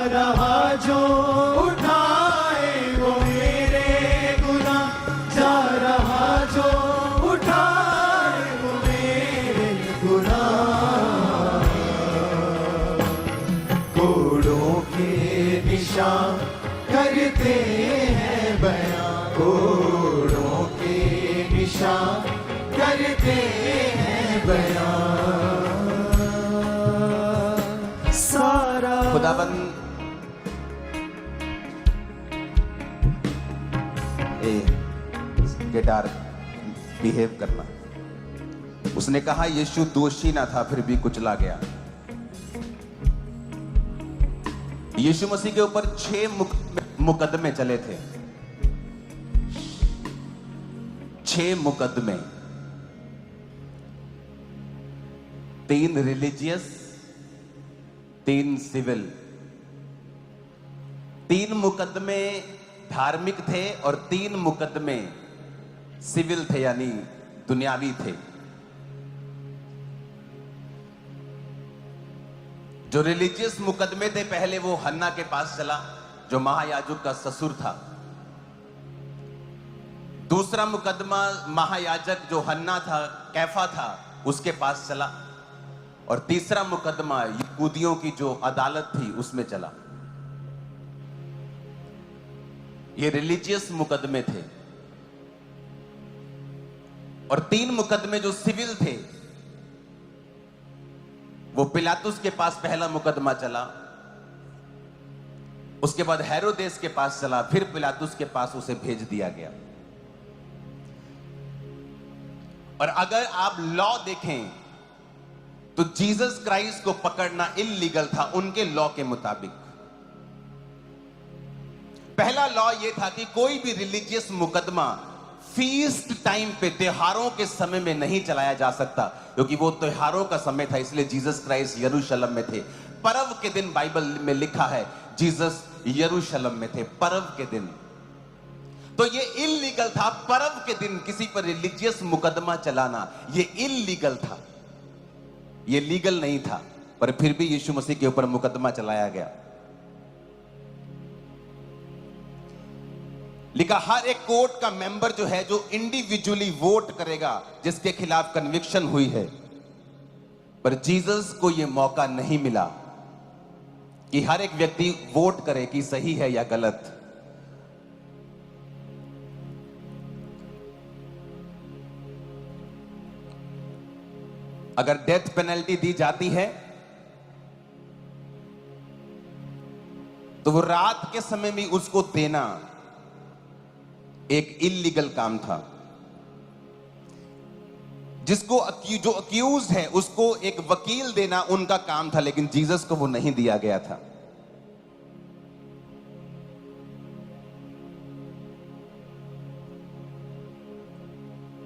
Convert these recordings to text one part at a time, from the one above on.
रहा जो उठाए वो मेरे गुनाह, जा रहा जो उठाए वो मेरे गुनाह। कोड़ों के निशान करते हैं बयां, कोड़ों के निशान करते हैं बयां। सारा खुदाबंद गिटार बिहेव करना। उसने कहा यीशु दोषी ना था फिर भी कुचला गया। यीशु मसीह के ऊपर 6 मुकदमे चले थे, 6 मुकदमे, 3 रिलीजियस, 3 सिविल। 3 मुकदमे धार्मिक थे और 3 मुकदमे सिविल थे, यानी दुनियावी थे। जो रिलीजियस मुकदमे थे, पहले वो हन्ना के पास चला जो महायाजक का ससुर था। दूसरा मुकदमा महायाजक जो हन्ना था, कैफा था, उसके पास चला। और तीसरा मुकदमा यहूदियों की जो अदालत थी उसमें चला। ये रिलीजियस मुकदमे थे। और 3 मुकदमे जो सिविल थे, वो पिलातुस के पास पहला मुकदमा चला, उसके बाद हेरोदेस के पास चला, फिर पिलातुस के पास उसे भेज दिया गया। और अगर आप लॉ देखें तो जीसस क्राइस्ट को पकड़ना इल्लीगल था उनके लॉ के मुताबिक। पहला लॉ यह था कि कोई भी रिलीजियस मुकदमा फीस्ट टाइम पे, त्योहारों के समय में नहीं चलाया जा सकता, क्योंकि वो त्योहारों का समय था, इसलिए जीसस क्राइस्ट यरूशलेम में थे। पर्व के दिन बाइबल में लिखा है जीसस यरूशलेम में थे, पर्व के दिन। तो ये इल्लीगल था पर्व के दिन किसी पर रिलीजियस मुकदमा चलाना, ये इल्लीगल था, ये लीगल नहीं था। पर फिर भी यीशु मसीह के ऊपर मुकदमा चलाया गया। लिखा हर एक कोर्ट का मेंबर जो है, जो इंडिविजुअली वोट करेगा जिसके खिलाफ कन्विक्शन हुई है। पर जीसस को यह मौका नहीं मिला कि हर एक व्यक्ति वोट करे कि सही है या गलत। अगर डेथ पेनल्टी दी जाती है तो वो रात के समय में उसको देना एक इल्लीगल काम था। जिसको जो अक्यूज है उसको एक वकील देना उनका काम था, लेकिन जीसस को वो नहीं दिया गया था।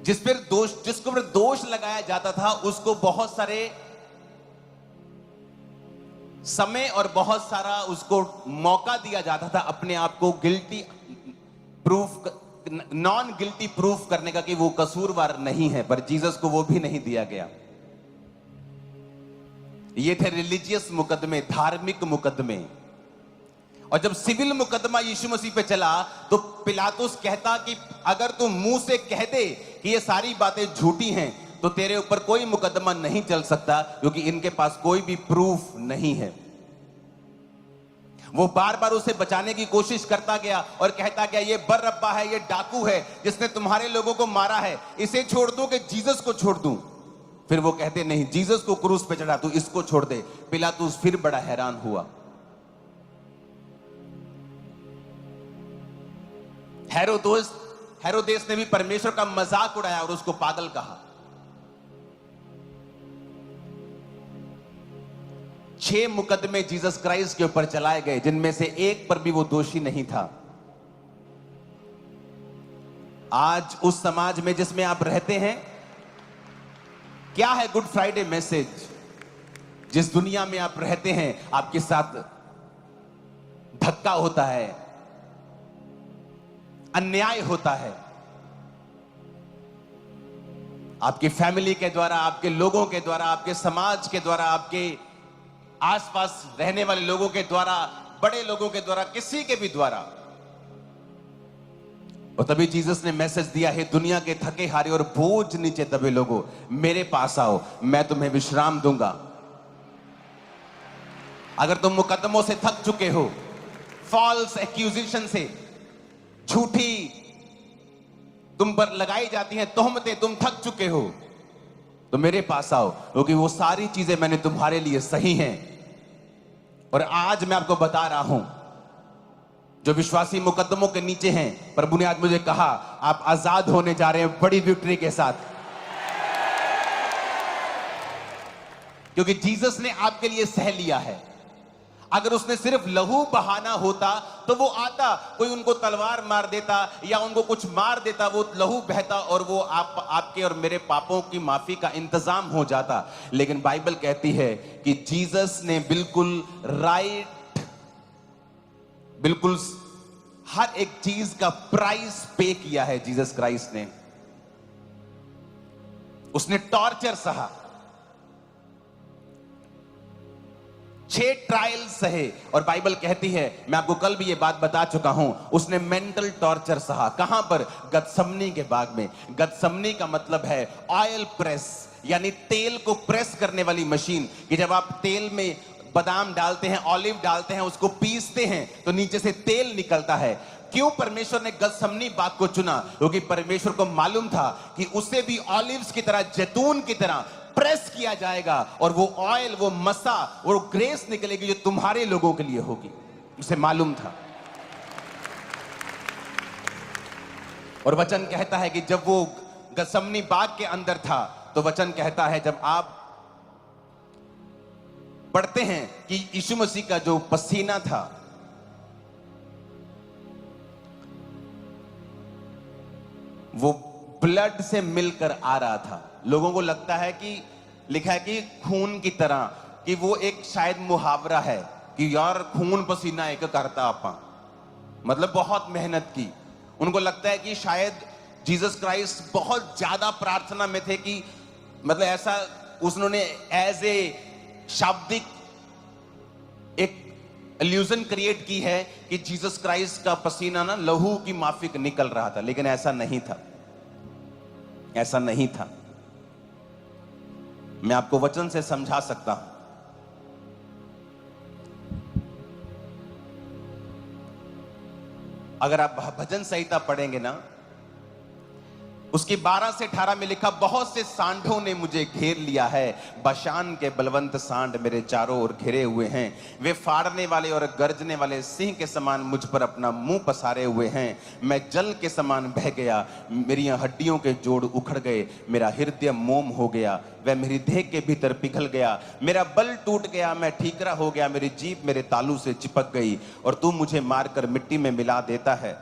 जिसको पर दोष लगाया जाता था उसको बहुत सारे समय और बहुत सारा उसको मौका दिया जाता था अपने आप को guilty proof, non guilty proof करने का कि वो कसूरवार नहीं है। पर जीसस को वो भी नहीं दिया गया। ये थे रिलीजियस मुकदमे, धार्मिक मुकदमे। और जब सिविल मुकदमा यीशु मसीह पे चला तो पिलातुस कहता कि अगर तू मुंह से कह दे कि ये सारी बातें झूठी हैं तो तेरे ऊपर कोई मुकदमा नहीं चल सकता, क्योंकि इनके पास कोई भी प्रूफ नहीं है। वो बार बार उसे बचाने की कोशिश करता गया और कहता गया ये बरअब्बा है, ये डाकू है जिसने तुम्हारे लोगों को मारा है, इसे छोड़ दूं कि जीसस को छोड़ दूं। फिर वो कहते नहीं, जीसस को क्रूस पे चढ़ा, तू इसको छोड़ दे। पिलातुस फिर बड़ा हैरान हुआ। हेरोदेस ने भी परमेश्वर का मजाक उड़ाया और उसको पागल कहा। 6 मुकदमे जीसस क्राइस्ट के ऊपर चलाए गए, जिनमें से एक पर भी वो दोषी नहीं था। आज उस समाज में जिसमें आप रहते हैं, क्या है गुड फ्राइडे मैसेज? जिस दुनिया में आप रहते हैं आपके साथ धक्का होता है, अन्याय होता है, आपकी फैमिली के द्वारा, आपके लोगों के द्वारा, आपके समाज के द्वारा, आपके आसपास रहने वाले लोगों के द्वारा बड़े लोगों के द्वारा, किसी के भी द्वारा। और तभी जीसस ने मैसेज दिया है, दुनिया के थके हारे और बोझ नीचे दबे लोगों, मेरे पास आओ, मैं तुम्हें विश्राम दूंगा। अगर तुम मुकदमों से थक चुके हो, फॉल्स एक्यूजेशन से, झूठी तुम पर लगाई जाती हैं तोहमतें, तुम थक चुके हो, तो मेरे पास आओ, क्योंकि वो सारी चीजें मैंने तुम्हारे लिए सही हैं। और आज मैं आपको बता रहा हूं, जो विश्वासी मुकदमों के नीचे हैं, प्रभु ने आज मुझे कहा आप आजाद होने जा रहे हैं बड़ी विक्ट्री के साथ, क्योंकि जीसस ने आपके लिए सह लिया है। अगर उसने सिर्फ लहू बहाना होता तो वो आता, कोई उनको तलवार मार देता या उनको कुछ मार देता, वो लहू बहता और वो आपके और मेरे पापों की माफी का इंतजाम हो जाता। लेकिन बाइबल कहती है कि जीसस ने बिल्कुल राइट, बिल्कुल हर एक चीज का प्राइस पे किया है जीसस क्राइस्ट ने। उसने टॉर्चर सहा, 6 ट्रायल सहे, और बाइबल कहती है, मैं आपको कल भी ये बात बता चुका हूं, उसने मेंटल टॉर्चर सहा। कहां पर? गतसमनी के बाग में। गतसमनी का मतलब है ऑयल प्रेस, यानी तेल को प्रेस करने वाली मशीन। कि जब आप तेल में बादाम डालते हैं, ऑलिव डालते हैं, उसको पीसते हैं तो नीचे से तेल निकलता है। क्यों परमेश्वर ने गतसमनी बाग को चुना? क्योंकि परमेश्वर को मालूम था कि उसे भी ऑलिव्स की तरह, जैतून की तरह प्रेस किया जाएगा, और वो ऑयल, वो मसा, वो ग्रेस निकलेगी जो तुम्हारे लोगों के लिए होगी। उसे मालूम था। और वचन कहता है कि जब वो गतसमनी बाग के अंदर था, तो वचन कहता है, जब आप पढ़ते हैं कि यीशु मसीह का जो पसीना था, वो ब्लड से मिलकर आ रहा था। लोगों को लगता है कि लिखा है कि खून की तरह, कि वो एक शायद मुहावरा है कि यार खून पसीना एक करता आपा, मतलब बहुत मेहनत की। उनको लगता है कि शायद जीसस क्राइस्ट बहुत ज्यादा प्रार्थना में थे, कि मतलब ऐसा उन्होंने एज ए शाब्दिक एक इल्यूजन क्रिएट की है कि जीसस क्राइस्ट का पसीना ना लहू की माफिक निकल रहा था। लेकिन ऐसा नहीं था, ऐसा नहीं था। मैं आपको वचन से समझा सकता हूं। अगर आप भजन संहिता पढ़ेंगे ना, उसकी 12 से 18 में लिखा, बहुत से सांडों ने मुझे घेर लिया है, बशान के बलवंत सांड मेरे चारों ओर घिरे हुए हैं। वे फाड़ने वाले और गर्जने वाले सिंह के समान मुझ पर अपना मुंह पसारे हुए हैं। मैं जल के समान बह गया, मेरी हड्डियों के जोड़ उखड़ गए, मेरा हृदय मोम हो गया, वह मेरी देह के भीतर पिघल गया, मेरा बल टूट गया, मैं ठीकरा हो गया, मेरी जीभ मेरे तालू से चिपक गई, और तू मुझे मारकर मिट्टी में मिला देता है।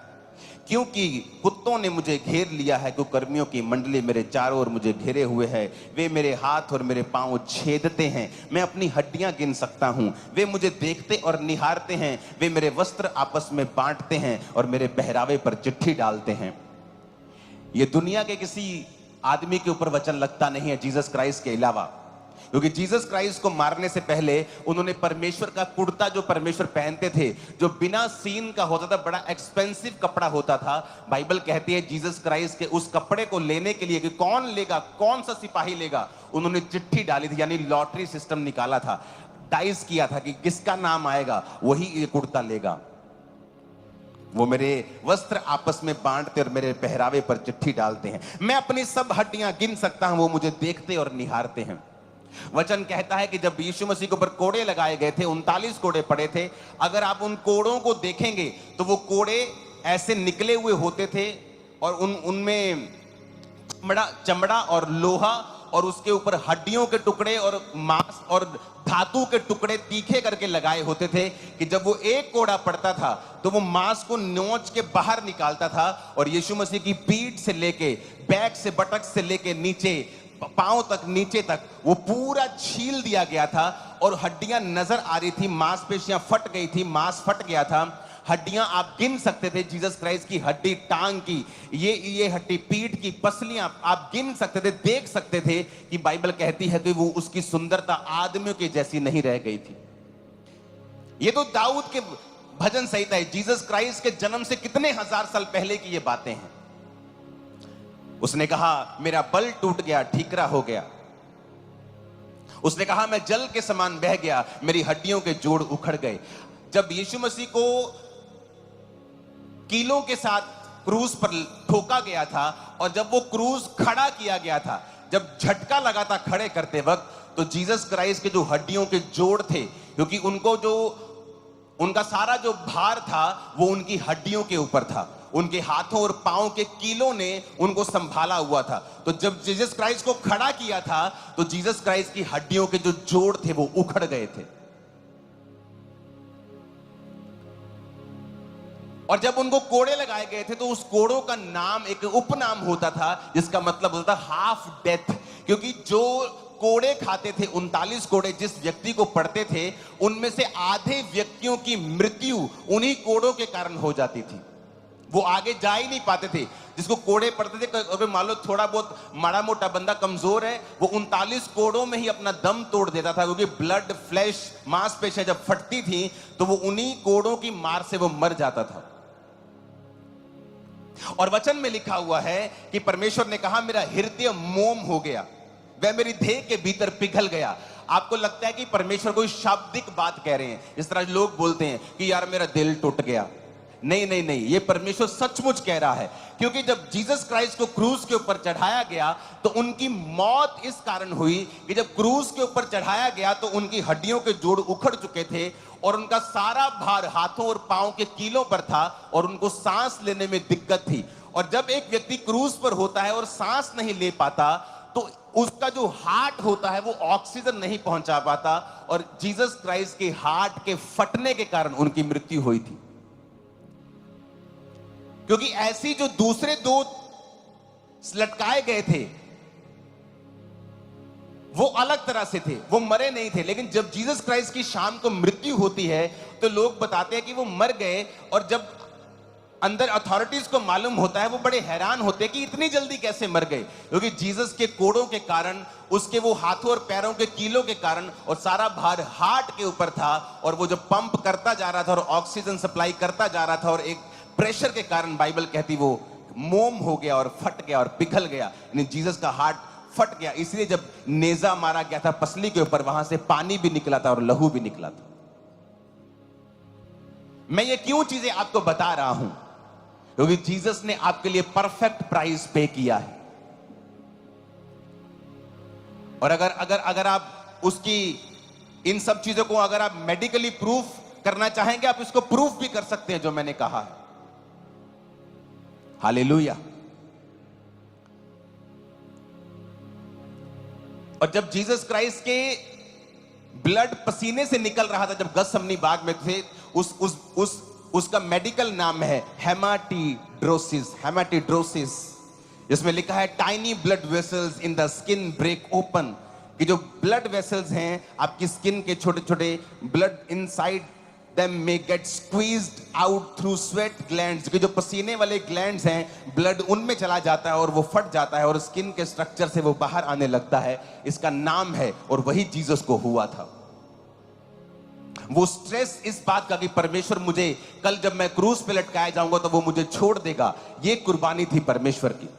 क्योंकि कुत्तों ने मुझे घेर लिया है, कुकर्मियों की मंडली मेरे चारों ओर मुझे घेरे हुए है। वे मेरे हाथ और मेरे पांव छेदते हैं, मैं अपनी हड्डियां गिन सकता हूं। वे मुझे देखते और निहारते हैं, वे मेरे वस्त्र आपस में बांटते हैं और मेरे पहरावे पर चिट्ठी डालते हैं। ये दुनिया के किसी आदमी के ऊपर वचन लगता नहीं है जीसस क्राइस्ट के अलावा, क्योंकि जीसस क्राइस्ट को मारने से पहले उन्होंने परमेश्वर का कुर्ता, जो परमेश्वर पहनते थे, जो बिना सीन का होता था, बड़ा एक्सपेंसिव कपड़ा होता था। बाइबल कहती है जीसस क्राइस्ट के उस कपड़े को लेने के लिए कि कौन लेगा, कौन सा सिपाही लेगा, उन्होंने चिट्ठी डाली थी, यानी लॉटरी सिस्टम निकाला था, डाइस किया था कि किसका नाम आएगा वही ये कुर्ता लेगा। वो मेरे वस्त्र आपस में बांटते और मेरे पहरावे पर चिट्ठी डालते हैं। मैं अपनी सब हड्डियां गिन सकता हूं, वो मुझे देखते और निहारते हैं। वचन कहता है कि जब यीशु मसीह के ऊपर कोड़े लगाए गए थे, 39 कोड़े पड़े थे, अगर आप उन कोड़ों को देखेंगे तो वो कोड़े ऐसे निकले हुए होते थे, और उनमें चमड़ा और लोहा और उसके ऊपर हड्डियों के टुकड़े और मांस और धातु के टुकड़े तीखे करके लगाए होते थे, कि जब वो एक कोड़ा पड़ता था तो वो मांस को नोच के बाहर निकालता था, और यीशु मसीह की पीठ से लेके, बैक से, बटक से लेके नीचे पांव तक, नीचे तक वो पूरा छील दिया गया था, और हड्डियां नजर आ रही थी, मांसपेशियां फट गई थी, मांस फट गया था। हड्डियां आप गिन सकते थे, जीसस क्राइस्ट की हड्डी टांग की, ये हड्डी पीठ की, पसलियां आप गिन सकते थे, देख सकते थे कि बाइबल कहती है कि वो उसकी सुंदरता आदमियों की जैसी नहीं रह गई थी। ये तो दाऊद के भजन संहिता है, जीसस क्राइस्ट के जन्म से कितने हजार साल पहले की ये बातें हैं। उसने कहा मेरा बल टूट गया, ठीकरा हो गया। उसने कहा मैं जल के समान बह गया, मेरी हड्डियों के जोड़ उखड़ गए। जब यीशु मसीह को कीलों के साथ क्रूस पर ठोका गया था और जब वो क्रूस खड़ा किया गया था, जब झटका लगा था खड़े करते वक्त, तो जीसस क्राइस्ट के जो हड्डियों के जोड़ थे, क्योंकि उनको जो उनका सारा जो भार था वो उनकी हड्डियों के ऊपर था, उनके हाथों और पांवों के कीलों ने उनको संभाला हुआ था। तो जब जीसस क्राइस्ट को खड़ा किया था तो जीसस क्राइस्ट की हड्डियों के जो जोड़ थे वो उखड़ गए थे। और जब उनको कोड़े लगाए गए थे तो उस कोड़ों का नाम एक उपनाम होता था, जिसका मतलब होता था हाफ डेथ, क्योंकि जो कोड़े खाते थे, 39 कोड़े जिस व्यक्ति को पड़ते थे, उनमें से आधे व्यक्तियों की मृत्यु उन्हीं कोड़ों के कारण हो जाती थी। वो आगे जा ही नहीं पाते थे। जिसको कोड़े पड़ते थे, अगर मान लो थोड़ा बहुत माड़ा मोटा बंदा कमजोर है, वो 39 कोड़ों में ही अपना दम तोड़ देता था, क्योंकि ब्लड, फ्लैश, मांसपेशियां जब फटती थी तो वो उन्हीं कोड़ों की मार से वो मर जाता था। और वचन में लिखा हुआ है कि परमेश्वर ने कहा मेरा हृदय मोम हो गया, वह मेरी देह के भीतर पिघल गया। आपको लगता है कि परमेश्वर कोई शाब्दिक बात कह रहे हैं, इस तरह लोग बोलते हैं कि यार मेरा दिल टूट गया। नहीं नहीं नहीं, ये परमेश्वर सचमुच कह रहा है, क्योंकि जब जीसस क्राइस्ट को क्रूस के ऊपर चढ़ाया गया तो उनकी मौत इस कारण हुई कि जब क्रूस के ऊपर चढ़ाया गया तो उनकी हड्डियों के जोड़ उखड़ चुके थे और उनका सारा भार हाथों और पांवों के कीलों पर था और उनको सांस लेने में दिक्कत थी। और जब एक व्यक्ति क्रूस पर होता है और सांस नहीं ले पाता तो उसका जो हार्ट होता है वो ऑक्सीजन नहीं पहुंचा पाता, और जीसस क्राइस्ट के हार्ट के फटने के कारण उनकी मृत्यु हुई थी। क्योंकि ऐसी जो दूसरे दो लटकाए गए थे वो अलग तरह से थे, वो मरे नहीं थे, लेकिन जब जीसस क्राइस्ट की शाम को मृत्यु होती है तो लोग बताते हैं कि वो मर गए। और जब अंदर अथॉरिटीज को मालूम होता है वो बड़े हैरान होते हैं कि इतनी जल्दी कैसे मर गए, क्योंकि जीसस के कोड़ों के कारण, उसके वो हाथों और पैरों के कीलों के कारण, और सारा भार हार्ट के ऊपर था, और वो जो पंप करता जा रहा था और ऑक्सीजन सप्लाई करता जा रहा था, और एक प्रेशर के कारण बाइबल कहती वो मोम हो गया और फट गया और पिघल गया, यानी जीसस का हार्ट फट गया। इसलिए जब नेजा मारा गया था पसली के ऊपर, वहां से पानी भी निकला था और लहू भी निकला था। मैं ये क्यों चीजें आपको बता रहा हूं, क्योंकि जीसस ने आपके लिए परफेक्ट प्राइस पे किया है। और अगर आप उसकी इन सब चीजों को अगर आप मेडिकली प्रूफ करना चाहेंगे, आप इसको प्रूफ भी कर सकते हैं जो मैंने कहा है। हालेलुया। और जब जीसस क्राइस्ट के ब्लड पसीने से निकल रहा था, जब गethsemane बाग में थे, उसका मेडिकल नाम है हेमाटिड्रोसिस। हेमाटिड्रोसिस, इसमें लिखा है tiny blood vessels in the skin break open, कि जो ब्लड वेसल्स हैं आपकी स्किन के छोटे छोटे, blood inside them may get squeezed out through sweat glands, कि जो पसीने वाले ग्लैंड्स हैं ब्लड उनमें चला जाता है और वो फट जाता है और स्किन के स्ट्रक्चर से वो बाहर आने लगता है। इसका नाम है, और वही जीसस को हुआ था। वो स्ट्रेस इस बात का कि परमेश्वर मुझे कल जब मैं क्रूस पे लटकाया जाऊंगा तो वो मुझे छोड़ देगा, ये कुर्बानी थी परमेश्वर की।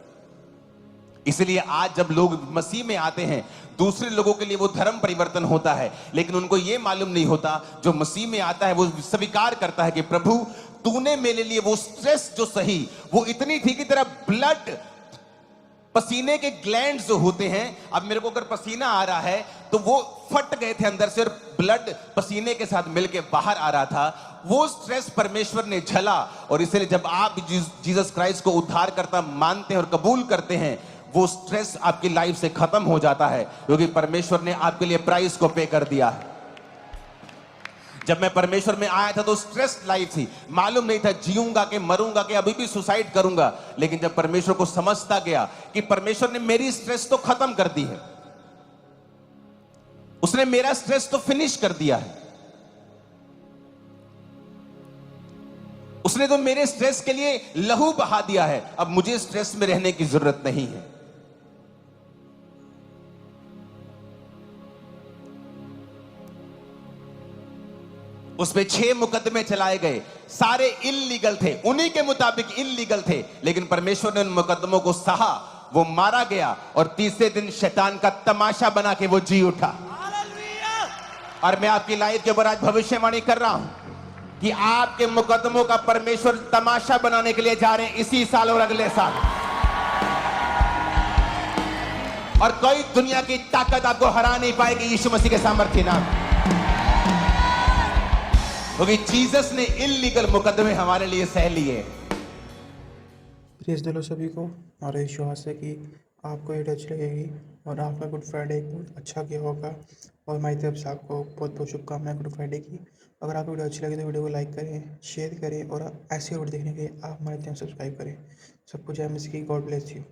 इसलिए आज जब लोग मसीह में आते हैं, दूसरे लोगों के लिए वो धर्म परिवर्तन होता है, लेकिन उनको ये मालूम नहीं होता, जो मसीह में आता है वो स्वीकार करता है कि प्रभु तूने मेरे लिए वो स्ट्रेस जो सही, वो इतनी थी कि तेरा ब्लड, पसीने के ग्लैंड्स जो होते हैं, अब मेरे को अगर पसीना आ रहा है तो वो फट गए थे अंदर से और ब्लड पसीने के साथ मिलके बाहर आ रहा था। वो स्ट्रेस परमेश्वर ने झला, और इसलिए जब आप जीसस क्राइस्ट को उद्धारकर्ता मानते हैं और कबूल करते हैं, वो स्ट्रेस आपकी लाइफ से खत्म हो जाता है, क्योंकि परमेश्वर ने आपके लिए प्राइस को पे कर दिया है। जब मैं परमेश्वर में आया था तो स्ट्रेस लाइफ थी, मालूम नहीं था जीऊंगा कि मरूंगा कि अभी भी सुसाइड करूंगा, लेकिन जब परमेश्वर को समझता गया कि परमेश्वर ने मेरी स्ट्रेस तो खत्म कर दी है, उसने मेरा स्ट्रेस तो फिनिश कर दिया है, उसने तो मेरे स्ट्रेस के लिए लहू बहा दिया है, अब मुझे स्ट्रेस में रहने की जरूरत नहीं है। उस पे 6 मुकदमे चलाए गए, सारे इल्लीगल थे, उन्हीं के मुताबिक इल्लीगल थे, लेकिन परमेश्वर ने उन मुकदमों को सहा, वो मारा गया और तीसरे दिन शैतान का तमाशा बना के वो जी उठा। और मैं आपकी लाइफ के ऊपर आज भविष्यवाणी कर रहा हूं कि आपके मुकदमों का परमेश्वर तमाशा बनाने के लिए जा रहे हैं इसी साल और अगले साल। और कोई दुनिया की ताकत आपको हरा नहीं पाएगी यीशु मसीह के सामर्थ्य नाम, क्योंकि जीसस ने इल्लीगल मुकदमे हमारे लिए सह लिए। प्रेज़ द लॉर्ड सभी को। हमारा विश्वास है कि आपको ये अच्छी लगेगी और आपका गुड फ्राइडे बहुत अच्छा गया होगा। और हमारी तरफ से आपको बहुत बहुत शुभकामनाएं गुड फ्राइडे की। अगर आपको वीडियो अच्छी लगे तो वीडियो को लाइक करें, शेयर करें और ऐसे वीडियो देखने के लिए आप हमारे चैनल सब्सक्राइब करें। सबको जय मसीह की। God bless you.